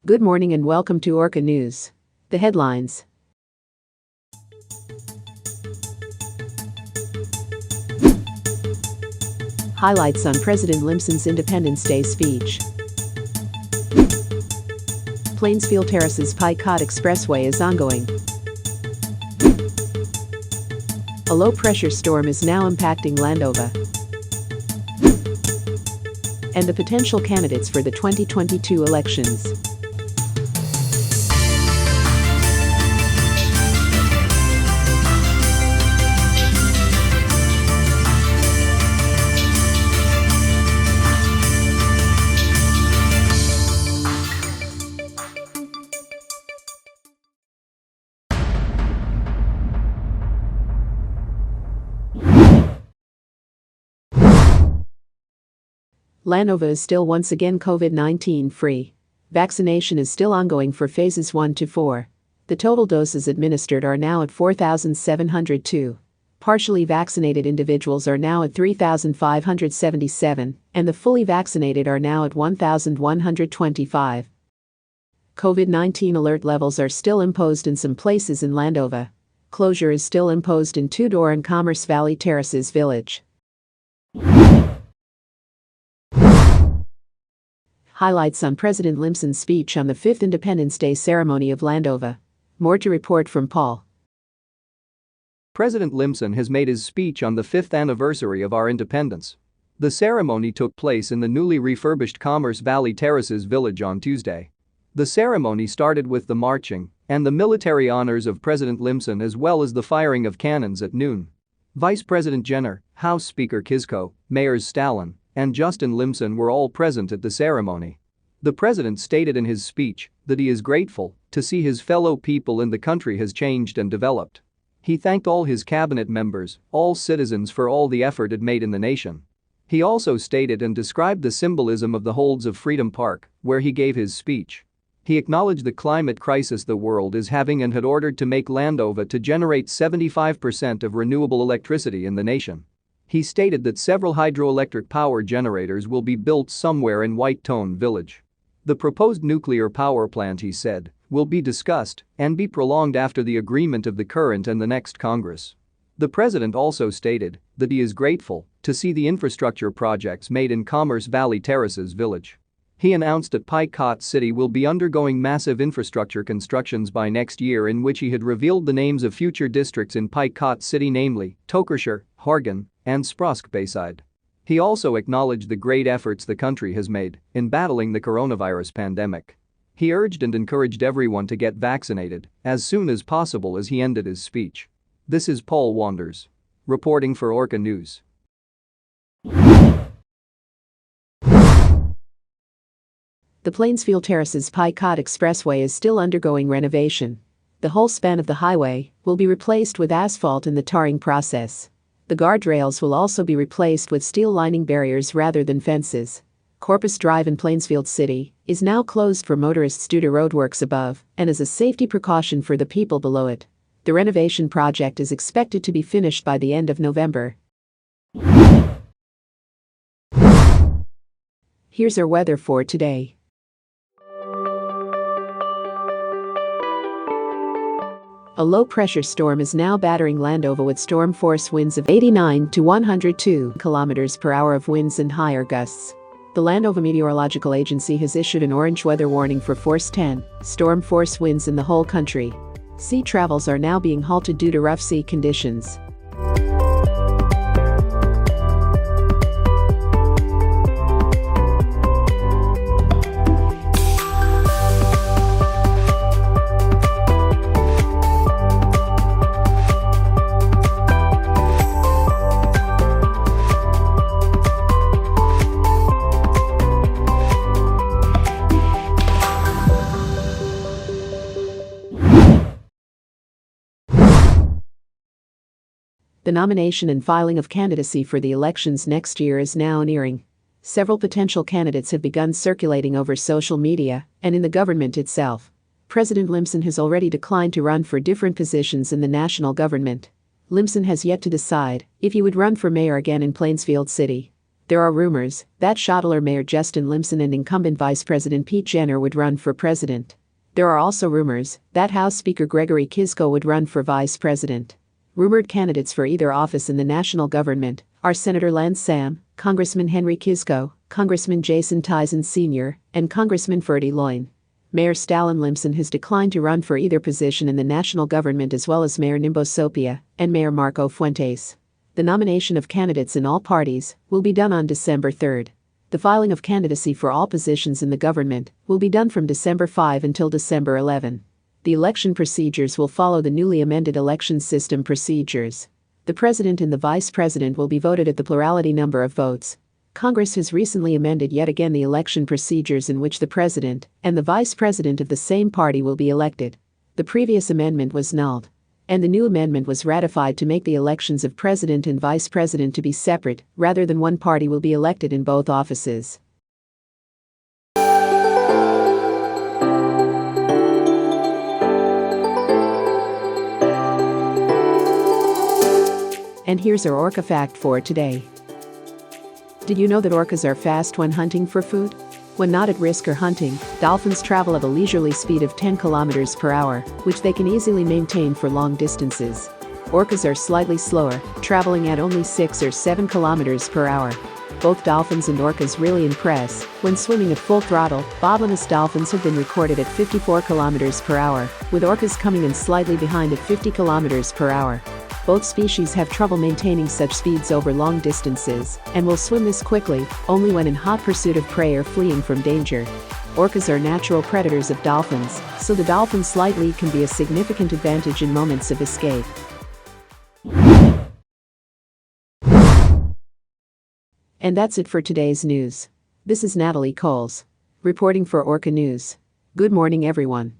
Good morning and welcome to Orca News. The headlines. Highlights on President Limson's Independence Day speech. Plainsfield Terraces Picot Expressway is ongoing. A low-pressure storm is now impacting Landova. And the potential candidates for the 2022 elections. Landova is still once again COVID-19 free. Vaccination is still ongoing for phases 1 to 4. The total doses administered are now at 4,702. Partially vaccinated individuals are now at 3,577, and the fully vaccinated are now at 1,125. COVID-19 alert levels are still imposed in some places in Landova. Closure is still imposed in Tudor and Commerce Valley Terraces Village. Highlights on President Limson's speech on the 5th Independence Day ceremony of Landova. More to report from Paul. President Limson has made his speech on the 5th anniversary of our independence. The ceremony took place in the newly refurbished Commerce Valley Terraces Village on Tuesday. The ceremony started with the marching and the military honors of President Limson as well as the firing of cannons at noon. Vice President Jenner, House Speaker Kisko, Mayors Stalin, and Justin Limson were all present at the ceremony. The president stated in his speech that he is grateful to see his fellow people in the country has changed and developed. He thanked all his cabinet members, all citizens for all the effort it made in the nation. He also stated and described the symbolism of the holds of Freedom Park, where he gave his speech. He acknowledged the climate crisis the world is having and had ordered to make Landova to generate 75% of renewable electricity in the nation. He stated that several hydroelectric power generators will be built somewhere in White-Tone Village. The proposed nuclear power plant, he said, will be discussed and be prolonged after the agreement of the current and the next Congress. The president also stated that he is grateful to see the infrastructure projects made in Commerce Valley Terraces Village. He announced that Picot City will be undergoing massive infrastructure constructions by next year, in which he had revealed the names of future districts in Picot City, namely Tokershire, Horgan, and Sprosk Bayside. He also acknowledged the great efforts the country has made in battling the coronavirus pandemic. He urged and encouraged everyone to get vaccinated as soon as possible as he ended his speech. This is Paul Wanders reporting for Orca News. The Plainsfield Terraces Picot Expressway is still undergoing renovation. The whole span of the highway will be replaced with asphalt in the tarring process. The guardrails will also be replaced with steel lining barriers rather than fences. Corpus Drive in Plainsfield City is now closed for motorists due to roadworks above and as a safety precaution for the people below it. The renovation project is expected to be finished by the end of November. Here's our weather for today. A low-pressure storm is now battering Landova with storm force winds of 89 to 102 km per hour of winds and higher gusts. The Landova Meteorological Agency has issued an orange weather warning for force 10 storm force winds in the whole country. Sea travels are now being halted due to rough sea conditions. The nomination and filing of candidacy for the elections next year is now nearing. Several potential candidates have begun circulating over social media and in the government itself. President Limson has already declined to run for different positions in the national government. Limson has yet to decide if he would run for mayor again in Plainsfield City. There are rumors that Shottler Mayor Justin Limson and incumbent Vice President Pete Jenner would run for president. There are also rumors that House Speaker Gregory Kiszko would run for vice president. Rumored candidates for either office in the national government are Senator Lance Sam, Congressman Henry Kiszko, Congressman Jason Tizen Sr., and Congressman Ferdy Loyne. Mayor Stalin Limson has declined to run for either position in the national government, as well as Mayor Nimbo Sopia and Mayor Marco Fuentes. The nomination of candidates in all parties will be done on December 3rd. The filing of candidacy for all positions in the government will be done from December 5 until December 11. The election procedures will follow the newly amended election system procedures. The president and the vice president will be voted at the plurality number of votes. Congress has recently amended yet again the election procedures in which the president and the vice president of the same party will be elected. The previous amendment was nulled, and the new amendment was ratified to make the elections of president and vice president to be separate, rather than one party will be elected in both offices. And here's our Orca Fact for today. Did you know that orcas are fast when hunting for food? When not at risk or hunting, dolphins travel at a leisurely speed of 10 kilometers per hour, which they can easily maintain for long distances. Orcas are slightly slower, traveling at only 6 or 7 kilometers per hour. Both dolphins and orcas really impress when swimming at full throttle. Bottlenose dolphins have been recorded at 54 kilometers per hour, with orcas coming in slightly behind at 50 kilometers per hour. Both species have trouble maintaining such speeds over long distances and will swim this quickly only when in hot pursuit of prey or fleeing from danger. Orcas are natural predators of dolphins, so the dolphin's slight lead can be a significant advantage in moments of escape. And that's it for today's news. This is Natalie Coles, reporting for Orca News. Good morning, everyone.